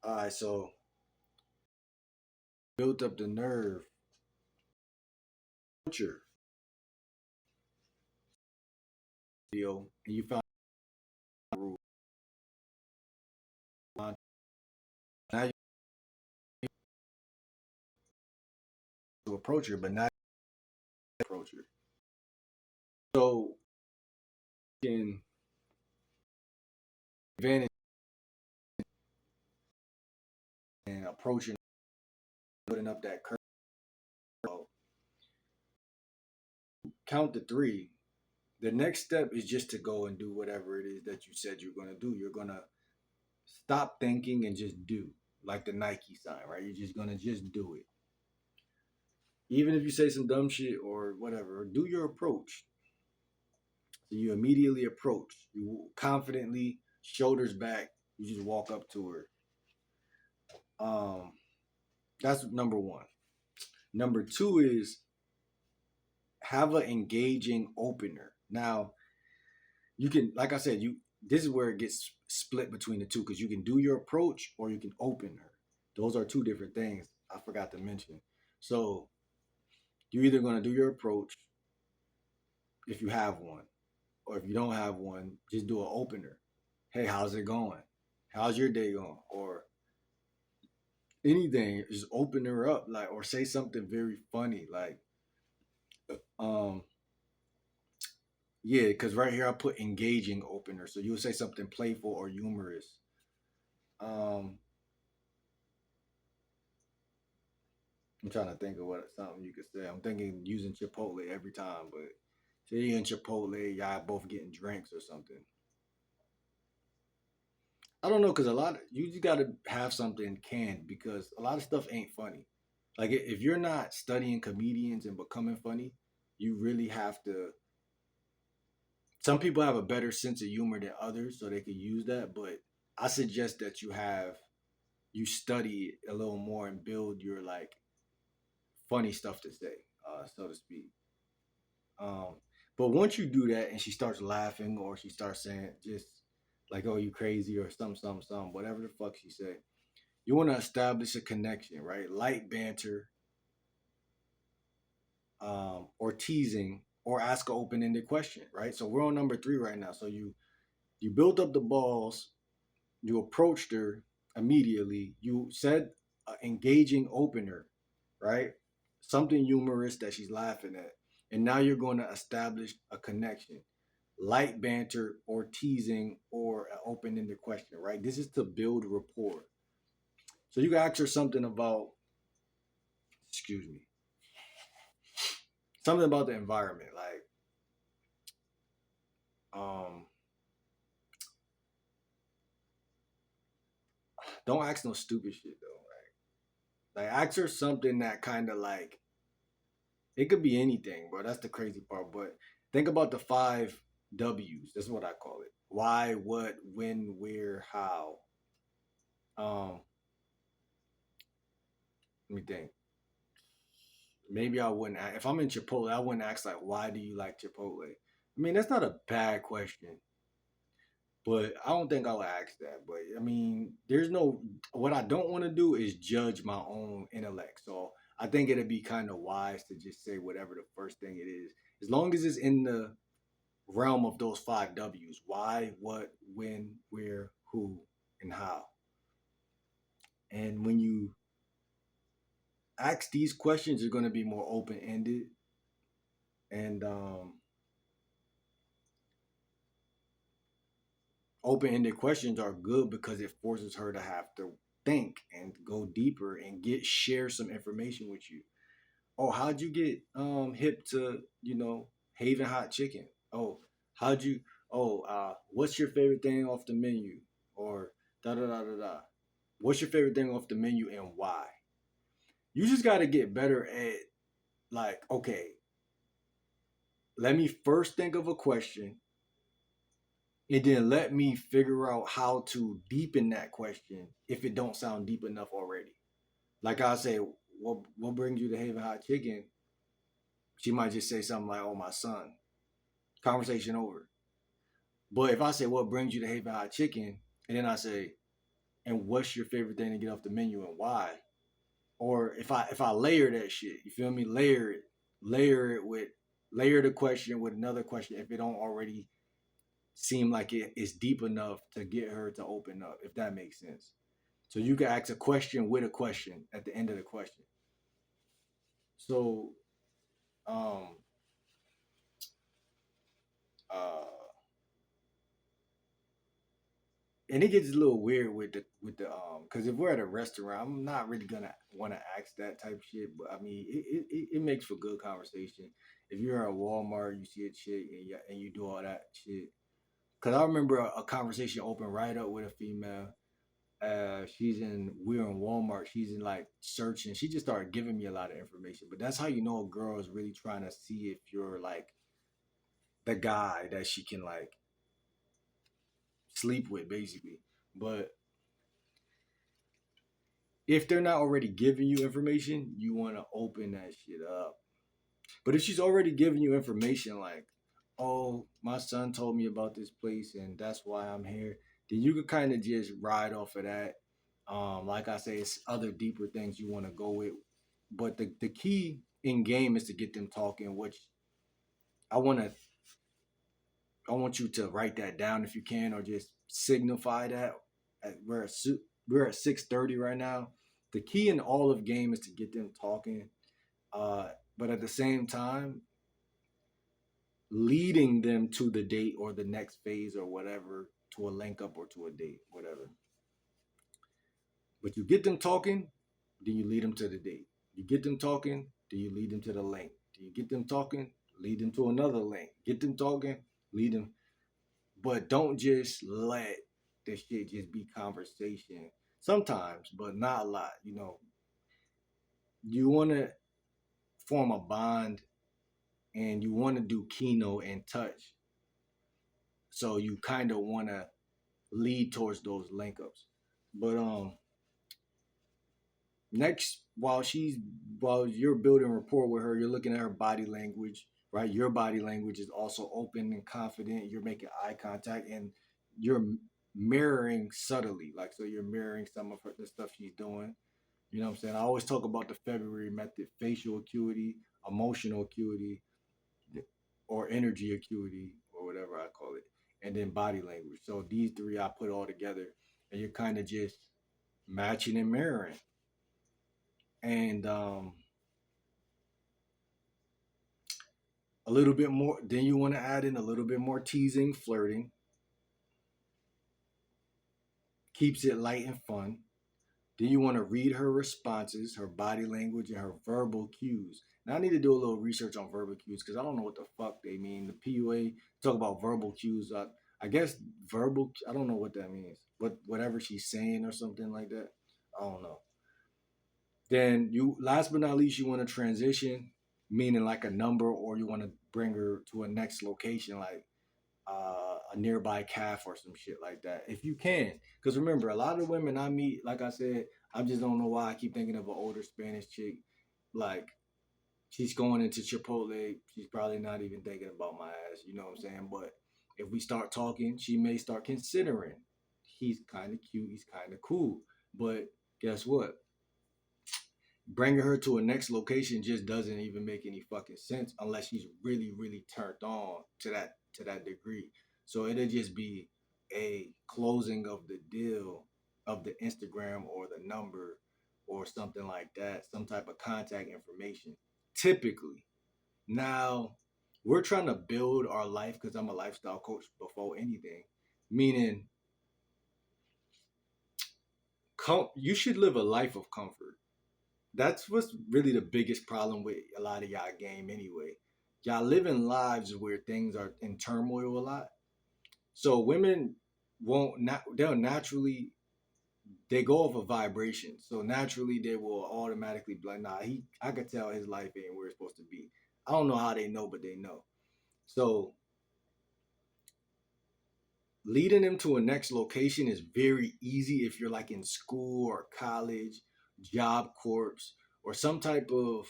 All right, so built up the nerve, culture, deal, and you found a rule. Now you approach her, but not approach her. So you can advantage and approaching, building up that curve. So count to three. The next step is just to go and do whatever it is that you said you're gonna do. You're gonna stop thinking and just do, like the Nike sign, right? You're just gonna just do it. Even if you say some dumb shit or whatever, do your approach. So you immediately approach. You confidently, shoulders back. You just walk up to her. Um, that's number one. Number two is have an engaging opener. Now you can, like I said, you this is where it gets split between the two because you can do your approach or you can open her. Those are two different things. I forgot to mention. So you're either going to do your approach if you have one, or if you don't have one, just do an opener. Hey, how's it going? How's your day going? Or anything, just open her up, like, or say something very funny, like, um, yeah, because right here I put engaging opener, so you'll say something playful or humorous. Um, I'm trying to think of what something you could say. I'm thinking using Chipotle every time, but say you're in Chipotle, y'all both getting drinks or something. I don't know, because a lot of you just got to have something canned because a lot of stuff ain't funny. Like if you're not studying comedians and becoming funny, you really have to. Some people have a better sense of humor than others, so they can use that. But I suggest that you study a little more and build your like funny stuff to say, so to speak. Um, but once you do that and she starts laughing or she starts saying just like, "Oh, you crazy" or some, whatever the fuck she say, you want to establish a connection, right? Light banter, or teasing, or ask an open-ended question, right? So we're on number three right now. So you built up the balls, you approached her immediately, you said engaging opener, right? Something humorous that she's laughing at, and now you're going to establish a connection, light banter or teasing or an open-ended question, right? This is to build rapport. So you can ask her something about, excuse me, something about the environment, like, um, don't ask no stupid shit though. Like ask her something that kind of like, it could be anything, bro. That's the crazy part. But think about the five W's. That's what I call it. Why, what, when, where, how. Um, Let me think. Maybe I wouldn't. If I'm in Chipotle, I wouldn't ask like, "Why do you like Chipotle?" I mean, that's not a bad question, but I don't think I would ask that. But I mean, there's no. What I don't want to do is judge my own intellect. So I think it'd be kind of wise to just say whatever the first thing it is, as long as it's in the realm of those five W's: why, what, when, where, who, and how. And when you ask these questions, you're going to be more open ended, and open ended questions are good because it forces her to have to think and go deeper and get share some information with you. Oh, how'd you get hip to, Haven Hot Chicken? Oh, how'd you what's your favorite thing off the menu? Or da da da da da. What's your favorite thing off the menu and why? You just gotta get better at, like, okay, let me first think of a question and then let me figure out how to deepen that question if it don't sound deep enough already. Like I say, what brings you to Haven Hot Chicken? She might just say something like, "Oh, my son." Conversation over. But if I say, "What brings you to Haven Hot Chicken?" and then I say, and what's your favorite thing to get off the menu and why? Or if I layer that shit, you feel me? Layer it with layer the question with another question if it don't already seem like it is deep enough to get her to open up, if that makes sense. So you can ask a question with a question at the end of the question. So um uh and it gets a little weird with the because if we're at a restaurant, I'm not really gonna want to ask that type of shit. But I mean, it makes for good conversation. If you're at Walmart, you see a chick and you do all that shit. Cause I remember a conversation opened right up with a female. We're in Walmart. She's in like searching. She just started giving me a lot of information. But that's how you know a girl is really trying to see if you're like the guy that she can like sleep with, basically. But if they're not already giving you information, you want to open that shit up. But if she's already giving you information like, oh, my son told me about this place and that's why I'm here, then you can kind of just ride off of that. Like I say, it's other deeper things you want to go with. But the key in game is to get them talking, which I want to I want you to write that down if you can, or just signify that. We're at 6:30 right now. The key in all of game is to get them talking, uh, but at the same time, leading them to the date or the next phase or whatever, to a link up or to a date, whatever. But you get them talking, then you lead them to the date. You get them talking, then you lead them to the link. Do you get them talking, lead them to another link. Get them talking, lead them. But don't just let the shit just be conversation. Sometimes, but not a lot. You want to form a bond and you want to do keynote and touch. So you kind of want to lead towards those link ups. But next, while you're building rapport with her, you're looking at her body language, right? Your body language is also open and confident. You're making eye contact and you're mirroring subtly, like so you're mirroring some of the stuff she's doing. You know what I'm saying? I always talk about the February method: facial acuity, emotional acuity, or energy acuity, or whatever I call it, and then body language. So these three I put all together, and you're kind of just matching and mirroring. And a little bit more. Then you want to add in a little bit more teasing, flirting, keeps it light and fun. Then you want to read her responses, her body language, and her verbal cues. Now I need to do a little research on verbal cues because I don't know what the fuck they mean. The PUA talk about verbal cues. I guess verbal. I don't know what that means. Whatever she's saying or something like that. I don't know. Then you, last but not least, you want to transition, meaning like a number, or you want to bring her to a next location, like a nearby calf or some shit like that, if you can. Because remember, a lot of women I meet, like I said, I just don't know why I keep thinking of an older Spanish chick. Like she's going into Chipotle, she's probably not even thinking about my ass. You know what I'm saying? But if we start talking, she may start considering. He's kind of cute. He's kind of cool. But guess what? Bringing her to a next location just doesn't even make any fucking sense unless she's really really turned on to that degree. So it'll just be a closing of the deal of the Instagram or the number or something like that, some type of contact information typically. Now we're trying to build our life because I'm a lifestyle coach before anything, meaning you should live a life of comfort. That's what's really the biggest problem with a lot of y'all game anyway. Y'all living lives where things are in turmoil a lot. So women won't not they'll naturally they go off a vibration. So naturally they will automatically be like, nah, I could tell his life ain't where it's supposed to be. I don't know how they know, but they know. So leading them to a next location is very easy if you're like in school or college, job corps, or some type of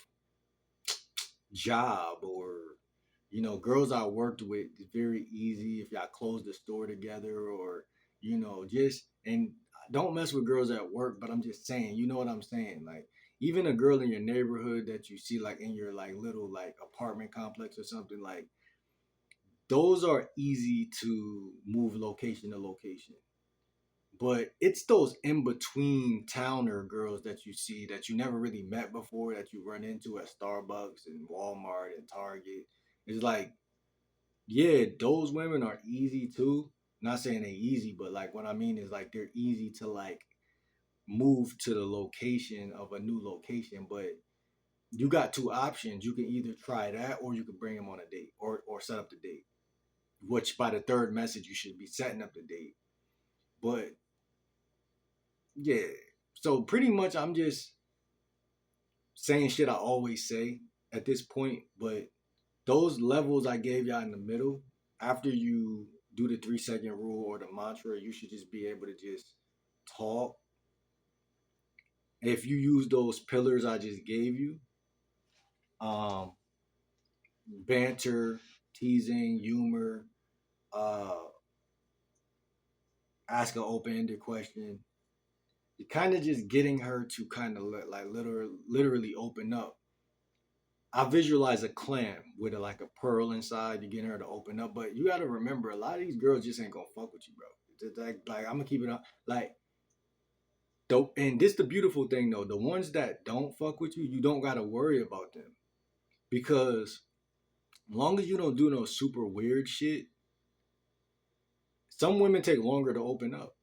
job, or girls I worked with. It's very easy if y'all close the store together, or just and don't mess with girls at work, but I'm just saying, you know what I'm saying? Like even a girl in your neighborhood that you see like in your like little like apartment complex or something, like those are easy to move location to location. But it's those in between towner girls that you see that you never really met before that you run into at Starbucks and Walmart and Target. It's like, yeah, those women are easy too. Not saying they easy, but like what I mean is like they're easy to like move to the location of a new location. But you got two options. You can either try that or you can bring them on a date or set up the date. Which by the third message you should be setting up the date. But yeah. So pretty much I'm just saying shit I always say at this point, but those levels I gave y'all in the middle, after you do the 3 second rule or the mantra, you should just be able to just talk. If you use those pillars I just gave you, um, banter, teasing, humor, uh, ask an open ended question, you're kind of just getting her to kind of like literally open up. I visualize a clam with like a pearl inside to get her to open up. But you got to remember, a lot of these girls just ain't gonna fuck with you, bro. It's like I'm gonna keep it up. Like, dope. And this the beautiful thing though. The ones that don't fuck with you, you don't gotta worry about them because as long as you don't do no super weird shit, some women take longer to open up.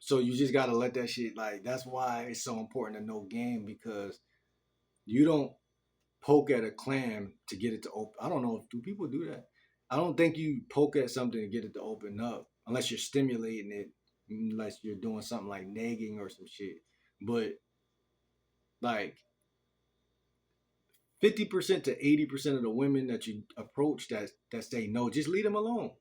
So you just gotta let that shit like. That's why it's so important to know game because you don't poke at a clam to get it to open. I don't know if do people do that. I don't think you poke at something to get it to open up unless you're stimulating it, unless you're doing something like nagging or some shit. But like 50% to 80% of the women that you approach that say no, just leave them alone.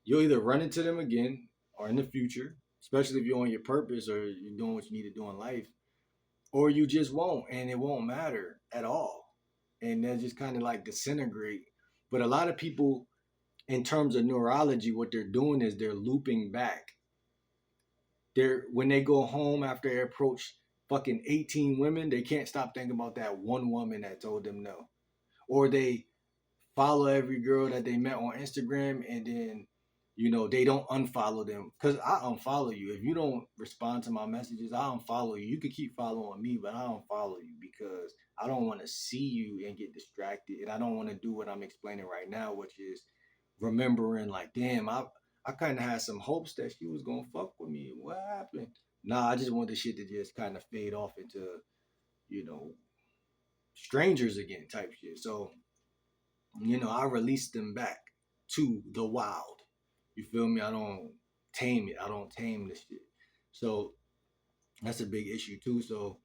You'll either run into them again or in the future, especially if you're on your purpose or you're doing what you need to do in life, or you just won't, and it won't matter at all, and they'll just kind of like disintegrate. But a lot of people, in terms of neurology, what they're doing is they're looping back. They're when they go home after they approach fucking 18 women, they can't stop thinking about that one woman that told them no, or they follow every girl that they met on Instagram and then they don't unfollow them because I unfollow you if you don't respond to my messages. I unfollow you. You could keep following me, but I don't follow you because I don't want to see you and get distracted, and I don't want to do what I'm explaining right now, which is remembering like, damn, I kind of had some hopes that she was gonna fuck with me. What happened? Nah, I just want the shit to just kind of fade off into you know strangers again type shit. So I release them back to the wild. You feel me? I don't tame it. I don't tame this shit. So that's a big issue too. So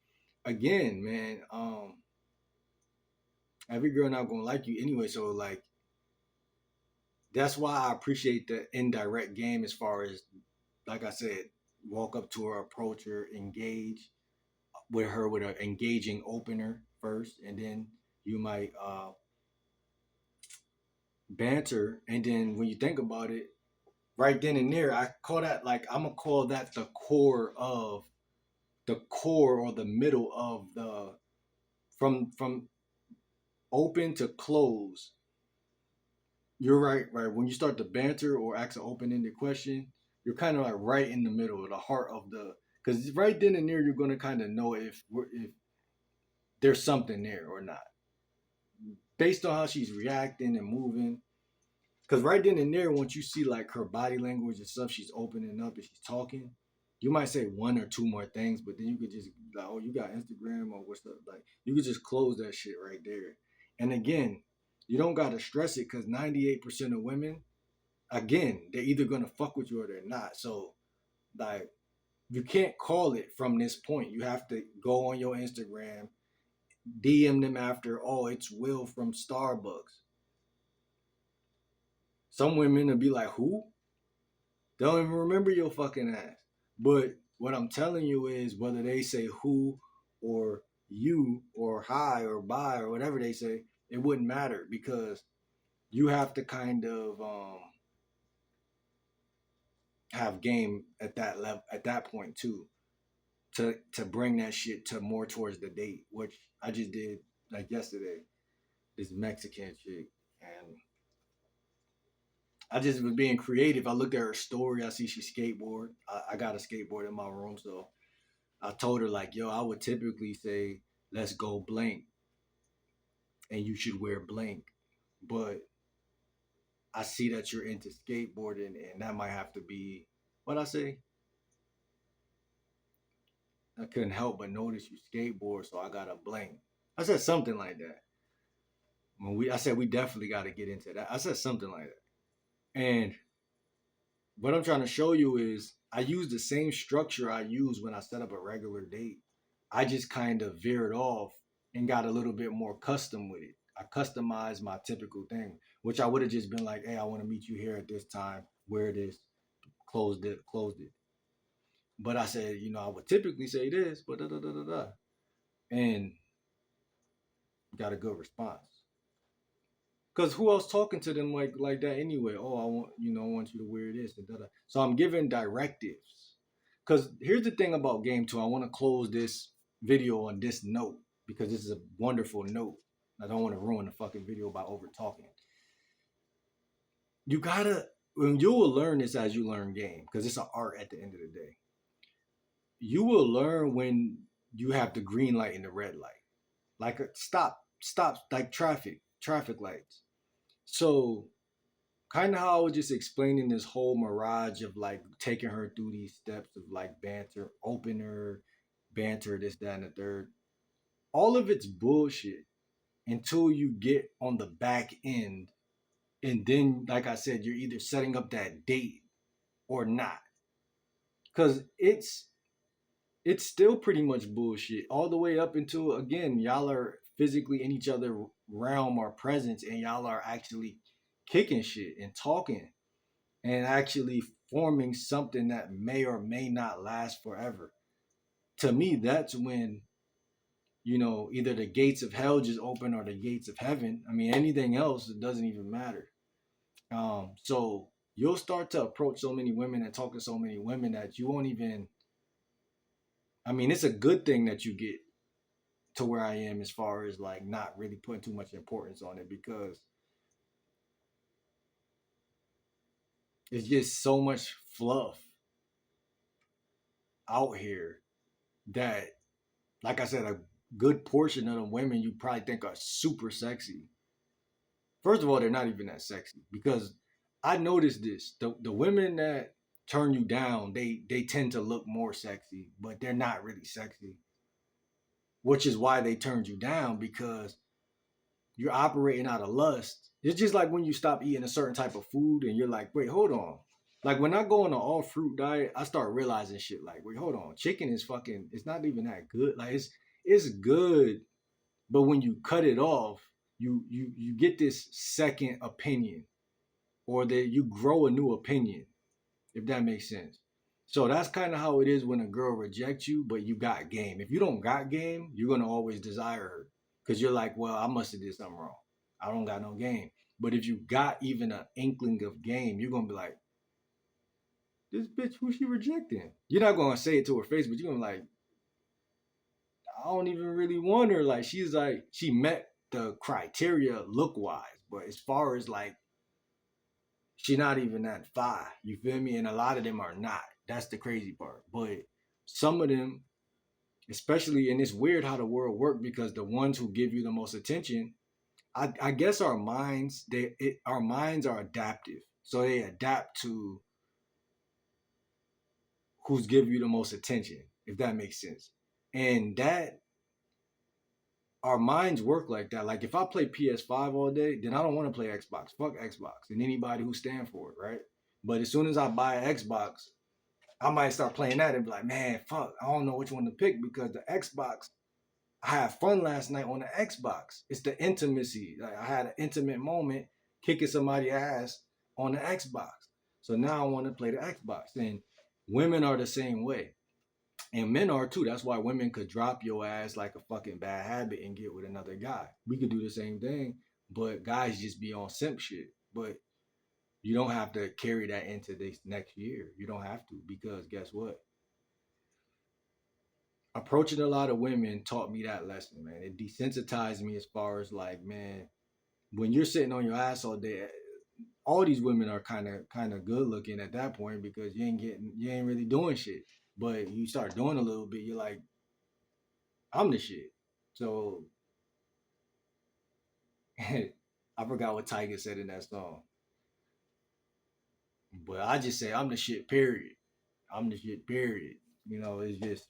again, man, every girl not gonna like you anyway. So like that's why I appreciate the indirect game as far as like I said, walk up to her, approach her, engage with her with an engaging opener first, and then you might banter, and then when you think about it, right then and there, I call that like I'm gonna call that the core or the middle of the from open to close. You're right, right. When you start to banter or ask an open-ended question, you're kind of like right in the middle of the heart of the because right then and there you're gonna kind of know if there's something there or not based on how she's reacting and moving. Because right then and there, once you see like her body language and stuff, she's opening up and she's talking. You might say one or two more things, but then you could just like, oh, you got Instagram or what's up? Like you could just close that shit right there. And again, you don't gotta stress it because 98% of women, again, they're either gonna fuck with you or they're not. So like you can't call it from this point. You have to go on your Instagram, DM them after, oh, it's Will from Starbucks. Some women will be like, who? Don't even remember your fucking ass. But what I'm telling you is whether they say who or you or hi or bye or whatever they say, it wouldn't matter because you have to kind of have game at that level at that point too, to bring that shit to more towards the date, which I just did like yesterday. This Mexican chick, and I just was being creative. I looked at her story. I see she skateboard. I got a skateboard in my room, so I told her like, yo, I would typically say, let's go blank, and you should wear blank, but I see that you're into skateboarding, and that might have to be what I say. I couldn't help but notice you skateboard, so I got a blank. I said something like that. I said we definitely got to get into that. I said something like that, and what I'm trying to show you is I use the same structure I use when I set up a regular date. I just kind of veered off and got a little bit more custom with it. I customized my typical thing, which I would have just been like, hey, I want to meet you here at this time, wear this, closed it. But I said, I would typically say this, but da da da da da. And got a good response. Cause who else talking to them like that anyway? Oh, I want you to wear this and da da. So I'm giving directives. Cause here's the thing about game two. I want to close this video on this note because this is a wonderful note. I don't want to ruin the fucking video by over talking. You gotta, when you will learn this as you learn game, because it's an art at the end of the day. You will learn when you have the green light and the red light. Like stop, like traffic lights. So kind of how I was just explaining this whole mirage of like taking her through these steps of like banter, opener, banter, this, that, and the third. All of it's bullshit until you get on the back end. And then, like I said, you're either setting up that date or not. Cause it's still pretty much bullshit. All the way up until again, y'all are physically in each other realm or presence and y'all are actually kicking shit and talking and actually forming something that may or may not last forever. To me, that's when, either the gates of hell just open or the gates of heaven. I mean, anything else, it doesn't even matter. So you'll start to approach so many women and talk to so many women that you won't even, I mean, it's a good thing that you get to where I am as far as like not really putting too much importance on it because it's just so much fluff out here that, like I said, a good portion of the women you probably think are super sexy. First of all, they're not even that sexy because I noticed this. The women that turn you down, they tend to look more sexy, but they're not really sexy. Which is why they turned you down because you're operating out of lust. It's just like when you stop eating a certain type of food and you're like, wait, hold on. Like when I go on an all fruit diet, I start realizing shit like, wait, hold on. Chicken is fucking, it's not even that good. Like it's good, but when you cut it off, you get this second opinion or that you grow a new opinion, if that makes sense. So that's kind of how it is when a girl rejects you, but you got game. If you don't got game, you're gonna always desire her because you're like, well, I must have did something wrong. I don't got no game. But if you got even an inkling of game, you're gonna be like, this bitch, who she rejecting? You're not gonna say it to her face, but you're gonna be like, I don't even really want her. Like she's like, she met the criteria look wise, but as far as like, she not even that fire. You feel me? And a lot of them are not. That's the crazy part. But some of them, especially, and it's weird how the world works because the ones who give you the most attention, I guess our minds are adaptive, so they adapt to who's giving you the most attention, if that makes sense. And that our minds work like that. Like if I play PS5 all day, then I don't want to play Xbox. Fuck Xbox and anybody who stand for it, right? But as soon as I buy an Xbox, I might start playing that and be like, man, fuck, I don't know which one to pick because the Xbox, I had fun last night on the Xbox. It's the intimacy. Like I had an intimate moment kicking somebody's ass on the Xbox. So now I want to play the Xbox. And women are the same way. And men are too. That's why women could drop your ass like a fucking bad habit and get with another guy. We could do the same thing, but guys just be on simp shit. But You don't have to carry that into this next year. You don't have to, because guess what? Approaching a lot of women taught me that lesson, man. It desensitized me as far as like, man, when you're sitting on your ass all day, all these women are kind of good looking at that point because you ain't really doing shit. But you start doing a little bit, you're like, I'm the shit. So I forgot what Tiger said in that song, but I just say I'm the shit. Period. I'm the shit. Period. It's just,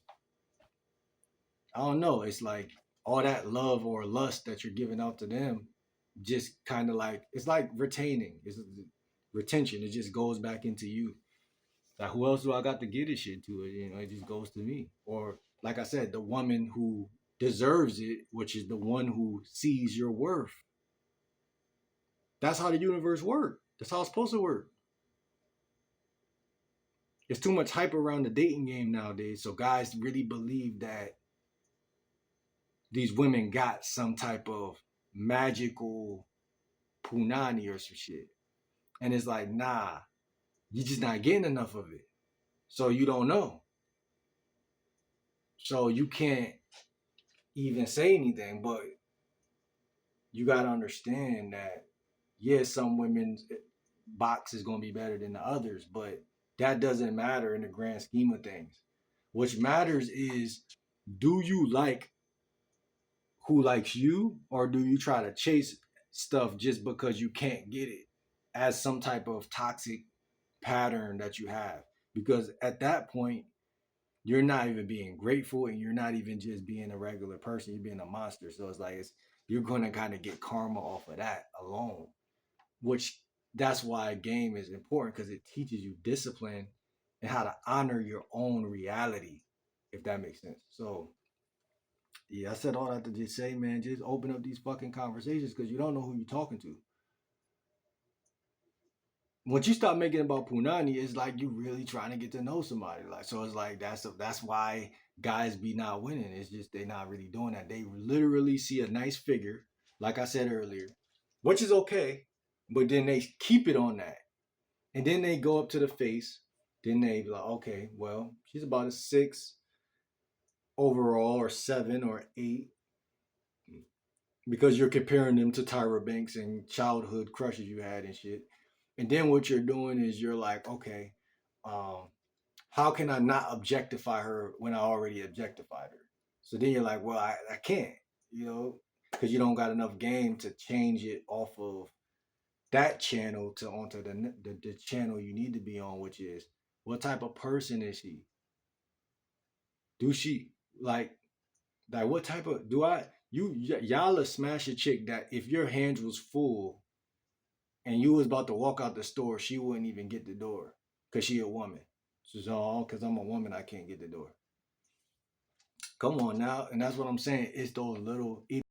I don't know. It's like all that love or lust that you're giving out to them, just kind of like it's like retaining. It's retention. It just goes back into you. Like who else do I got to get this shit to? It just goes to me. Or like I said, the woman who deserves it, which is the one who sees your worth. That's how the universe works. That's how it's supposed to work. There's too much hype around the dating game nowadays. So guys really believe that these women got some type of magical punani or some shit. And it's like, nah, you're just not getting enough of it. So you don't know. So you can't even say anything, but you got to understand that, yeah, some women's box is going to be better than the others, but that doesn't matter in the grand scheme of things. What matters is, do you like who likes you, or do you try to chase stuff just because you can't get it as some type of toxic pattern that you have? Because at that point, you're not even being grateful and you're not even just being a regular person, you're being a monster. So it's like you're going to kind of get karma off of that alone, which that's why a game is important, because it teaches you discipline and how to honor your own reality, if that makes sense. So yeah, I said all that to just say, man, just open up these fucking conversations, because you don't know who you're talking to. Once you start making it about punani, it's like you really trying to get to know somebody. Like, so it's like that's why guys be not winning. It's just they not really doing that. They literally see a nice figure, like I said earlier, which is okay, but then they keep it on that, and then they go up to the face. Then they be like, okay, well, she's about a 6 overall, or 7 or 8, because you're comparing them to Tyra Banks and childhood crushes you had and shit. And then what you're doing is you're like, okay, um, how can I not objectify her when I already objectified her? So then you're like, well, I can't, because you don't got enough game to change it off of that channel to onto the channel you need to be on, which is, what type of person is she? Do she like what type of do I y'all a smash a chick that if your hands was full and you was about to walk out the store, she wouldn't even get the door because she a woman. She's all because I'm a woman, I can't get the door. Come on now, and that's what I'm saying. It's those little